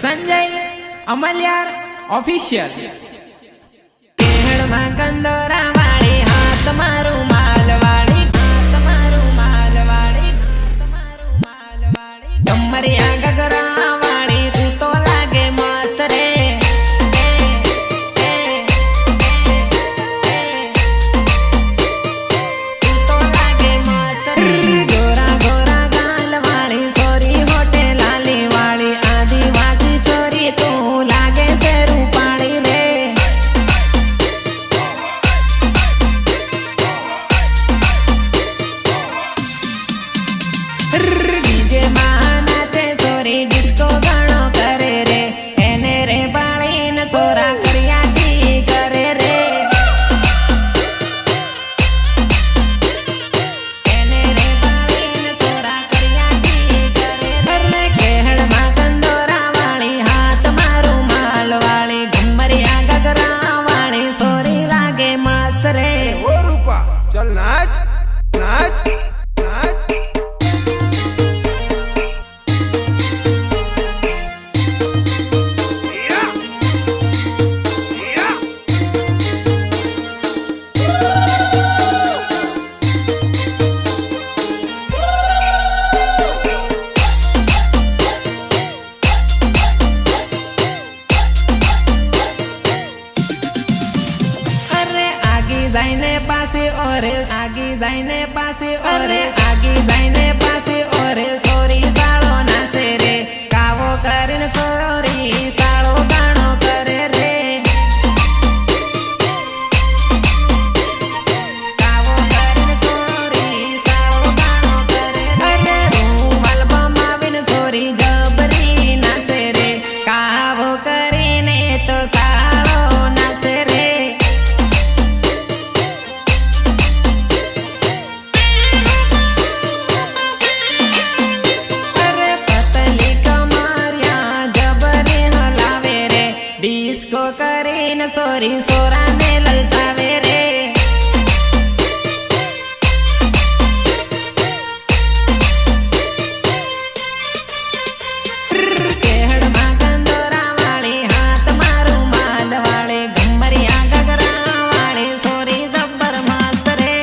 Sanjay अमल्यार official केहड़ में कंदोरा वाली हाथ मारू मालवाड़ी हाथ मारू मालवाड़ी हाथ मारू मालवाड़ी कमरिया गगरा वाली तू तो लागे मस्त रे तू तो लागे मस्त रे गोरा गोरा गाल वाली सोरी होटे लाली वाली आदिवासी सोरी तू लागे से रूपाली रे डीजे मानाचे सोरी डिस्को गाणो करे रे एने रे बाळीन सोरा करियाटी करे रे एने रे बाळीन सोरा करियाटी करे रे केहड़ मा कंदोरा वाली हाथ मारू माल वाली घुमरिया गगरा वाली सोरी लागे मस्त रे ओ रूपा चल नाच नाच नाच अरे आगी जाइने पासे ओरे आगी जाइने पासे ओरे आगी जाइने पासे ओरे सोरी साळो नासे रे कावो करीन सोरी साळो गाणो करे रे कावो करीन सोरी साळो गाणो करे अरे रूमाल बमावीन सोरी जबरी नासे रे कावो करीने तो साळो नासे रे अरे पतली कमरिया जबरी हलावे रे डिस्को करीन सोरी सोरा ने ललसावे रे केहड़ मा कंदोरा वाली हाथ मारू माल वाली घुमरिया गगरा वाली सोरी जबर मस्त रे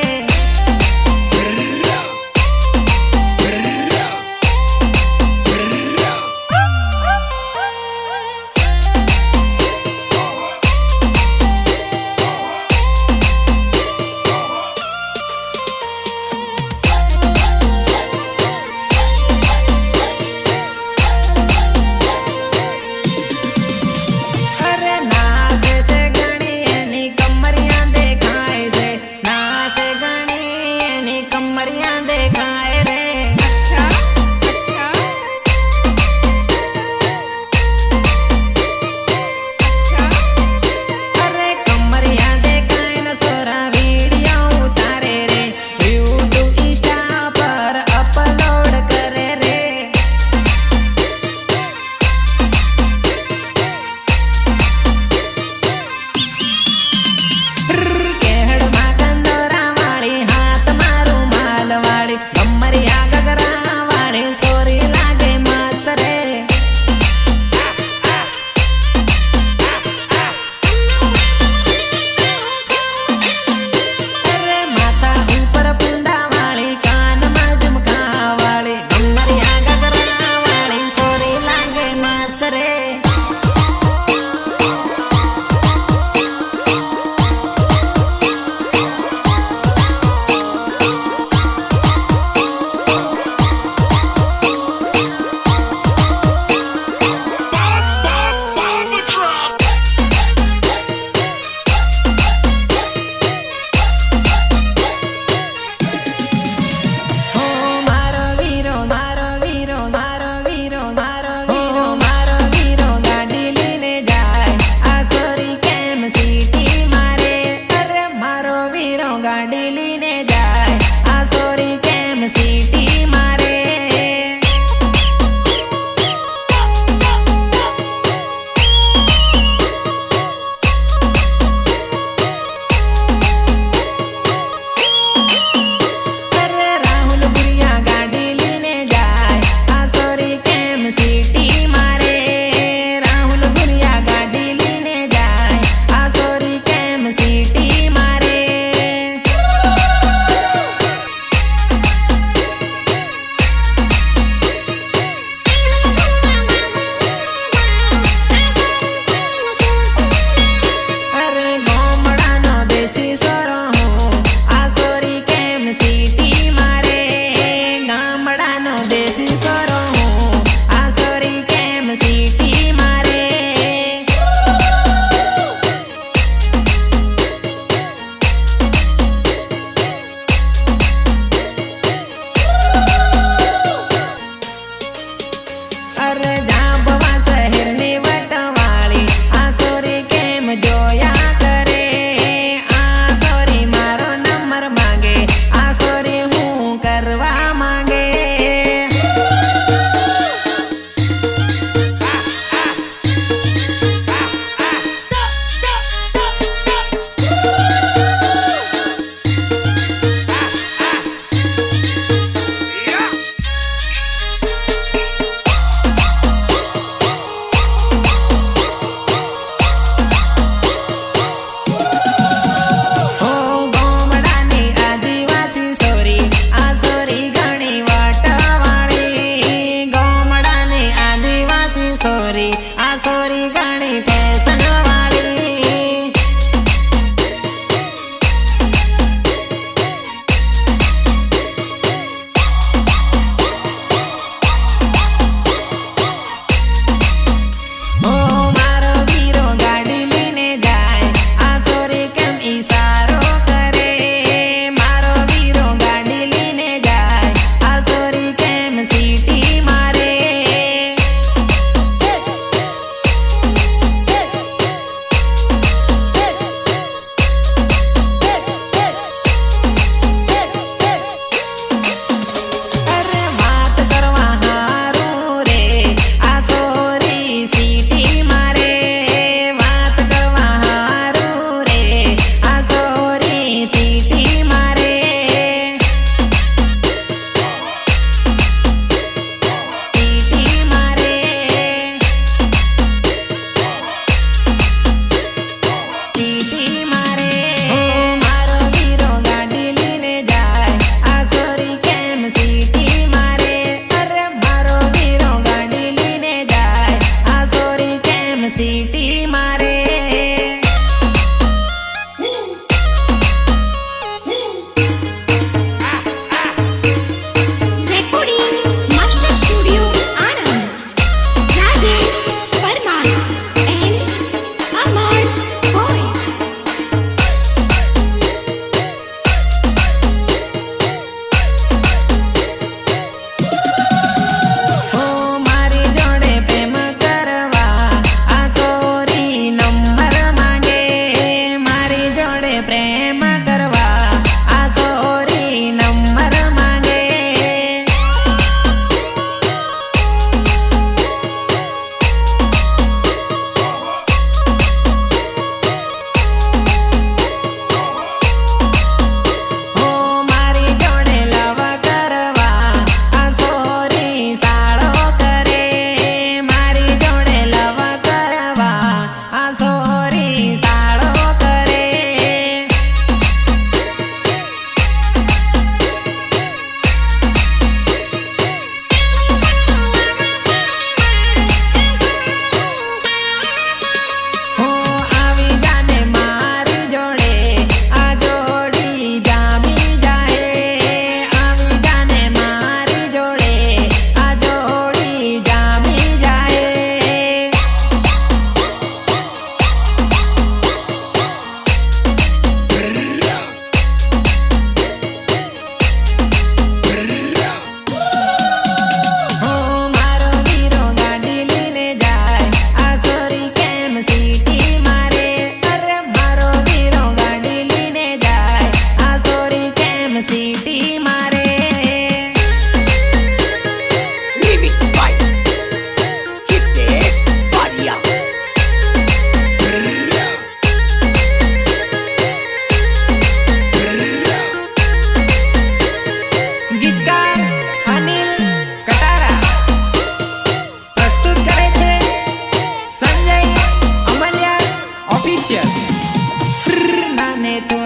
અરે જાંબવા શહેરની વટવાળી આ સોરી કેમ જોયા કરે આ સોરી મારો નંબર માંગે આ સોરી હું કરવા માંગે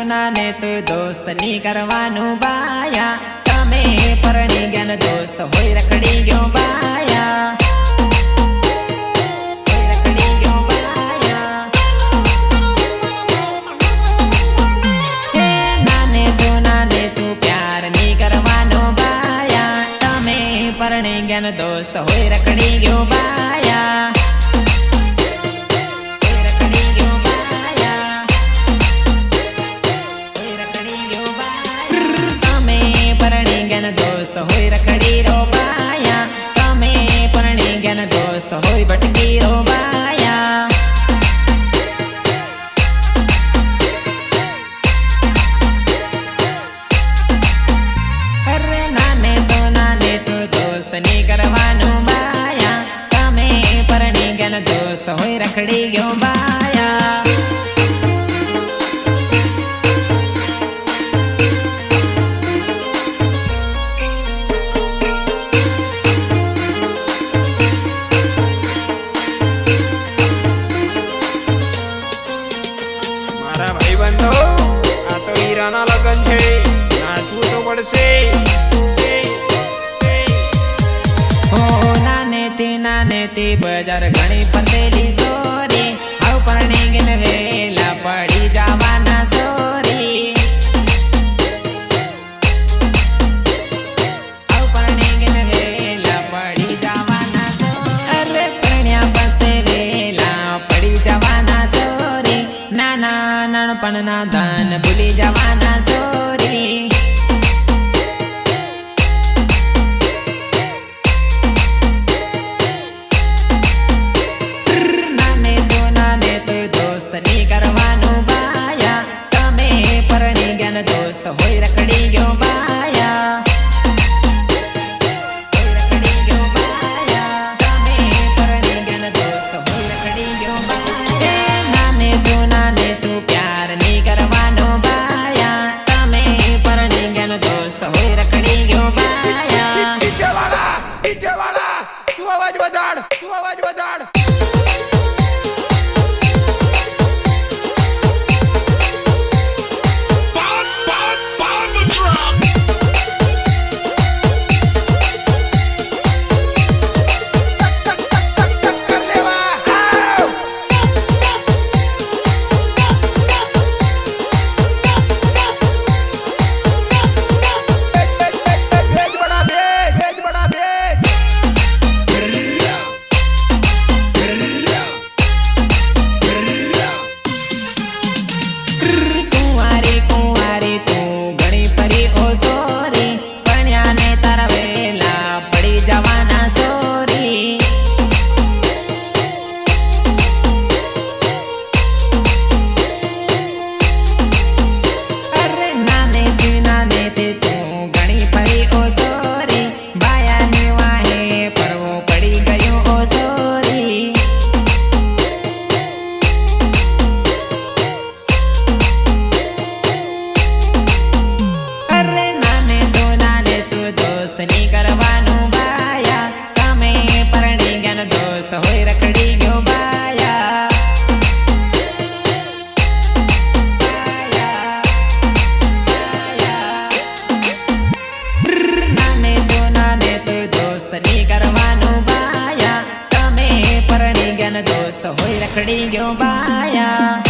નાને તો દોસ્તની કરવાનું બાયા તમે પરણી ગયા ને દોસ્ત હોય રખડી ગયો બાયા પરણી ગયા દોસ્ત હોય રખડી ગયો બાયા તમે પરણી ગયા દોસ્ત હોય રખડી રો બાયા તમે પરણી ગયા દોસ્ત હોય ભટકી રોવાયા. અરે નાને તો દોસ્ત ની કરવાનું બાયા. તમે પરણી ગયા દોસ્ત હોય રખડી ગયો બાયા. મારા ભાઈબંધો આ તો હીરાના લગન છે, નાચવું તો પડશે. હો નાનેથી બજાર ઘણી પતેલી સોરી. આવ પરણી ગઈને વેલા પડી જવાના સોરી. આવ પરણી ગઈને વેલા પડી જવાના સોરી. અરે પરણ્યા પાસે વેલા પડી જવાના સોરી. નાના નાનપણના દાન ભૂલી જવાના સોરી. ની કરવાનું બાયા. તમે પરણી ગયા દોસ્ત હોય રખડી ગયો બાયા. રખડી ગયો બાયા. તમે પરણી ગયા દોસ્ત હોય રખડી ગયો બાયા. નાને તું પ્યાર ની કરવાનો બાયા. તમે પરણી ગયા દોસ્ત હોય રખડી ગયો બાયા. ડીજે વાળા તું અવાજ વધાર. કુંવારી તું ઘણી પરી ઓ સોરી. ભણ્યા ને તારા વેલા પડી જવાના સોરી. અરે નાનેથી તું ઘણી પરી ઓ સોરી. બાયા ની વાહે પરવો પડી ગયો ઓ સોરી. અરે નાને તું દોસ્ત ની કરવાનું બાયા. તમે પરણી ગયા દોસ્ત હોય રખડી ગયો બાયા. નાને તું દોસ્ત ની કરવાનું બાયા. તમે પરણી ગયા દોસ્ત હોય રખડી ગયો બાયા.